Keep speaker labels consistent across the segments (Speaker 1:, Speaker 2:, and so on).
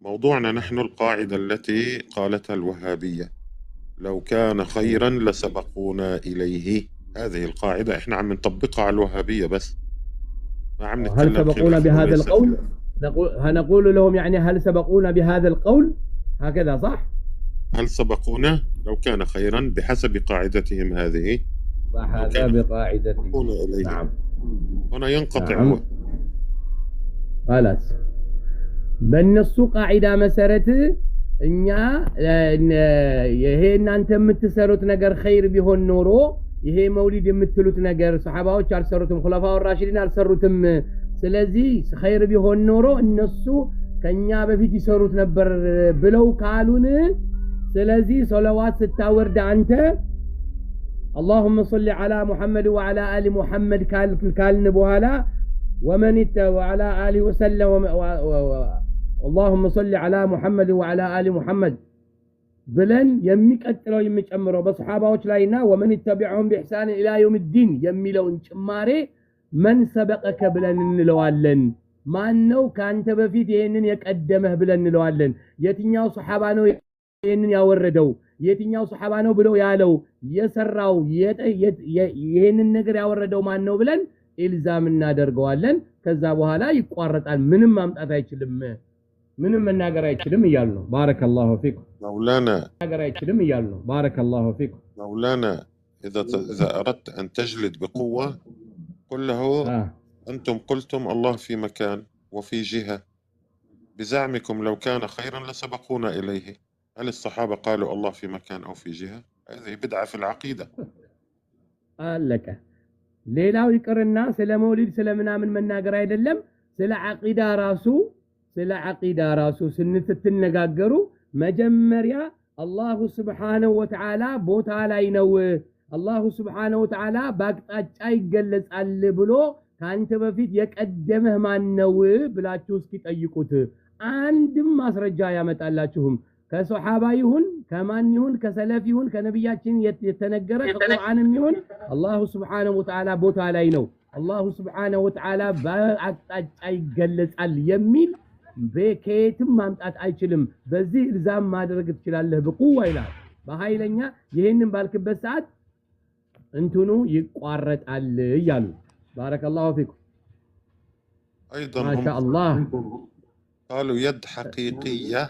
Speaker 1: موضوعنا نحن القاعدة التي قالتها الوهابية: لو كان خيرا لسبقونا إليه. هذه القاعدة إحنا عم نطبقها على الوهابية بس، ما عم
Speaker 2: هل
Speaker 1: نتكلم
Speaker 2: سبقونا
Speaker 1: خلافه
Speaker 2: بهذا
Speaker 1: وليس
Speaker 2: القول؟
Speaker 1: خلافه.
Speaker 2: هنقول لهم يعني هل سبقونا بهذا القول؟ هكذا صح؟
Speaker 1: هل سبقونا لو كان خيرا بحسب قاعدتهم هذه، لو
Speaker 2: هذا
Speaker 1: كان
Speaker 2: بقاعدته.
Speaker 1: سبقونا إليه.
Speaker 2: نعم
Speaker 1: هنا ينقطع
Speaker 2: نعم خلاص በእነሱ ቃዒዳ መሰረት እኛ ይሄ እናንተ የምትሰሩት ነገር ኸይር ቢሆን ኖሮ ይሄ መውሊድ የምትሉት ነገር ሰሃባዎች አልሰሩትም ኹለፋው ራሺዲን አልሰሩትም ስለዚህ ኸይር ቢሆን ኖሮ እነሱ ከኛ በፊት ይሰሩት ነበር ብለው ካሉን ስለዚህ ሶላዋት ስታወርድ አንተ اللهم صل على محمد وعلى آل محمد كالن بوهلا ومن وعلى آله وسلم اللهم صل على محمد وعلى آل محمد بلن يميقتلو يمጨምረው በሰሃባዎች ላይና ومن يتبعهم بإحسان إلى يوم الدين የሚለውን ጭማሬ من سبقك ብለን እንለዋለን ማን ነው ካንተ በፊት ይሄንን የቀደመህ ብለን እንለዋለን የትኛው ሰሃባ ነው ይሄንን ያወረደው የትኛው ሰሃባ ነው ብለው ያለው የሰራው ይሄንን ነገር ያወረደው ማን ነው ብለን ኢልዛም እናደርገዋለን ከዛ በኋላ ይቋረጣል ምንም ማምጣት አይችልም ምንም መናገር አይችልም ይያሉ ነው ባረከላሁ ፊኩም
Speaker 1: مولانا
Speaker 2: መናገር አይችልም ይያሉ ነው ባረከላሁ ፊኩም
Speaker 1: مولانا إذا أردت أن تجلد بقوة قل له أنتم قلتم الله في مكان وفي جهة بزعمكم لو كان خيرا لسبقونا إليه. هل الصحابة قالوا الله في مكان أو في جهة؟ هذه بدعة في العقيدة.
Speaker 2: قال لك ሌላው ይቀርና ስለ መውሊድ ስለምናምን መናገር አይደለም ስለ ዓቂዳ ራሱ ስንትነጋገሩ መጀመሪያ አላሁ Subhanahu Wa Ta'ala ቦታ ላይ ነው አላሁ Subhanahu Wa Ta'ala ባቅጣጫ ይገለጻል ብሎ ካንተ በፊት የቀደመህ ማን ነው ብላችሁ እስኪ ጠይቁት አንድም ማስረጃ ያመጣላችሁም ከሱሐባ ይሁን ከማን ይሁን ከሰለፍ ይሁን ከነብያችን የተነገረ ከቁርአንም ይሁን አላሁ Subhanahu Wa Ta'ala ቦታ ላይ ነው አላሁ Subhanahu Wa Ta'ala በአቅጣጫ ይገለጻል የሚል በከየትም ማምጣት አይችልም በዚህ ኢልዛም ማድረግ ትችላለህ በቁዋ ይላል በኃይለኛ ይሄንን ባልክበት ሰዓት እንትኑ ይቋረጣል ይያሉ ባረከላሁ ፊኩም
Speaker 1: أيضا
Speaker 2: ما شاء الله
Speaker 1: قالوا يد حقيقية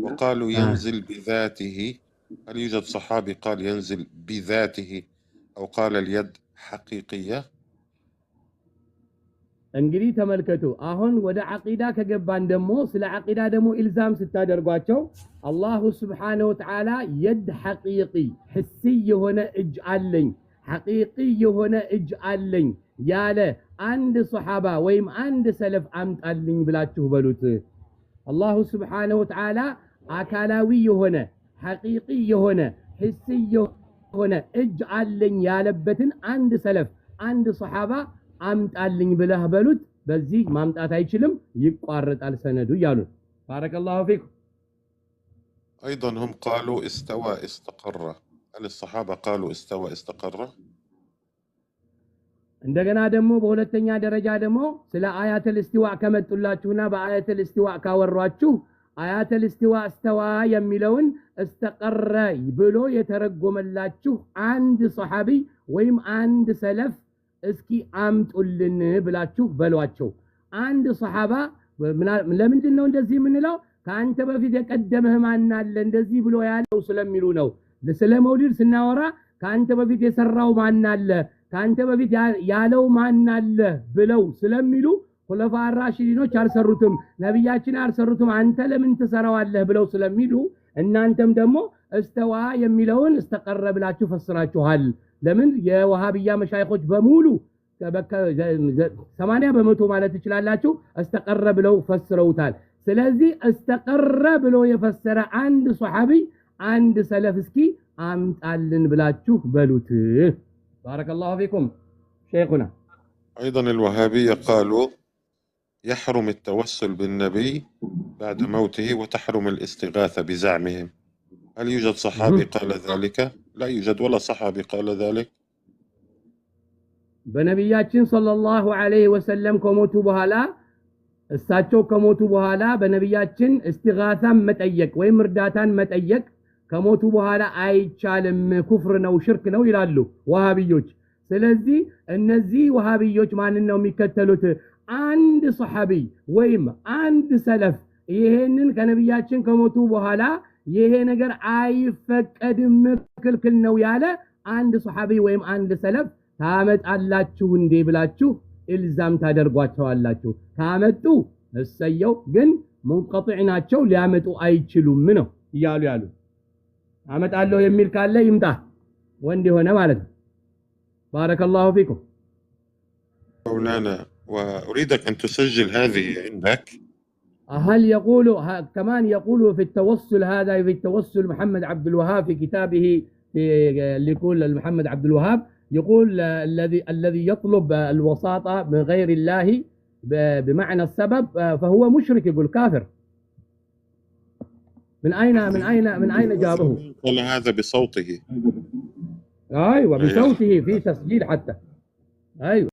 Speaker 1: وقالوا ينزل بذاته. هل يوجد صحابي قال ينزل بذاته أو قال اليد حقيقية؟
Speaker 2: እንግዲህ ተመልከቱ አሁን ወደ ዓቂዳ ከገባን ደሞ ስለ ዓቂዳ ደሞ ኢልዛም ስታደርጓቸው አላሁ Subhanahu Wa Ta'ala يد حقيقي حسي የሆነ እጅ አለኝ حقيقي የሆነ እጅ አለኝ ያለ አንድ ሱሐባ ወይም አንድ ሰለፍ አምጣልኝ ብላችሁ በሉት አላሁ Subhanahu Wa Ta'ala አካላዊ የሆነ حقيقي የሆነ حسي የሆነ እጅ አለኝ ያለበትን አንድ ሰለፍ አንድ ሱሐባ አምጣልኝ ብለህ በሉት በዚህ ማምጣት አይችልም ይቋረጣል ሰነዱ ይያሉ ባረከላሁ ፊኩም
Speaker 1: أيضا هم قالوا استوى استقر. هل الصحابة قالوا استوى استقر؟
Speaker 2: እንደገና ደግሞ በሁለተኛ ደረጃ ደግሞ ስለ አያተል ኢስቲዋእ ከመጡላችሁና በአያተል ኢስቲዋእ ካወሯችሁ አያተል ኢስቲዋእ استوى የሚለውን استقر ብሎ የተረጎመላችሁ አንድ ሱሐቢ ወይም አንድ ሰለፍ እስኪ አምጡልን ብላችሁ በሏቸው አንድ ሱሐባ ለምንድን ነው እንደዚህ የምንለው ካንተ በፊት የቀደመህ ማን አለ እንደዚህ ብሎ ያለው ስለሚሉ ነው ስለ መውሊድ ስናወራ ካንተ በፊት የሰራው ማን አለ ካንተ በፊት ያለው ማን አለ ብለው ስለሚሉ ኹለፋ ራሺዲኖች አልሰሩትም ነብያችን አልሰሩትም አንተ ለምን ትሰራዋለህ ብለው ስለሚሉ እናንተም ደግሞ استوى የሚለውን استقر ብላችሁ ፈስራችኋል ለምን የወሃቢያ መሻይኾች በሙሉ 80% ማለት ይችላልላችሁ استقر ብለው ፈስረውታል ስለዚህ استقر ብሎ የፈሰረ አንድ ሱሐቢ አንድ ሰለፍ እስኪ አምጣልን ብላችሁ በሉት ባረከላሁ ፊኩም شيخنا.
Speaker 1: أيضا الوهابية قالوا يحرم التوسل بالنبي بعد موته وتحرم الاستغاثة بزعمهم. هل يوجد صحابي قال ذلك؟ لا يوجد ولا صحابي قال ذلك.
Speaker 2: በነብያችን ሰለላሁ ዐለይሂ ወሰለም ከሞቱ በኋላ እሳቸው ከሞቱ በኋላ በነብያችን እስቲጋሳን መጠየቅ ወይም እርዳታን መጠየቅ ከሞቱ በኋላ አይቻልም፣ ኩፍር ነው፣ ሽርክ ነው ይላሉ ወሃቢዮች። ስለዚህ እነዚህ ወሃቢዮች ማንን ነው የሚከተሉት? አንድ ሱሐቢ ወይም አንድ ሰለፍ ይሄንን ከነብያችን ከሞቱ በኋላ ይሄ ነገር አይፈቀድም ክልክል ነው ያለ አንድ ሱሐቢ ወይም አንድ ሰለፍ ታመጣላችሁ እንዴ ብላችሁ ኢልዛም ታደርጓቸዋላችሁ። ካመጡ እሰየው፣ ግን ሙንቀጢዕ ናቸው፣ ሊያመጡ አይችሉም ነው እያሉ ያሉ። አመጣለሁ የሚል ካለ ይምጣ፣ ወንድ የሆነ ማለት ነው። ባረከላሁ ፊኩም
Speaker 1: مولانا، وأريدك أن تسجل هذه عندك.
Speaker 2: هل يقول كمان يقول في التوسل هذا، في التوسل محمد عبد الوهاب في كتابه اللي يقول محمد عبد الوهاب يقول الذي يطلب الوساطة من غير الله بمعنى السبب فهو مشرك، يقول كافر. من أين جابه؟
Speaker 1: قال هذا بصوته.
Speaker 2: أيوة بصوته، في تسجيل حتى. أيوة.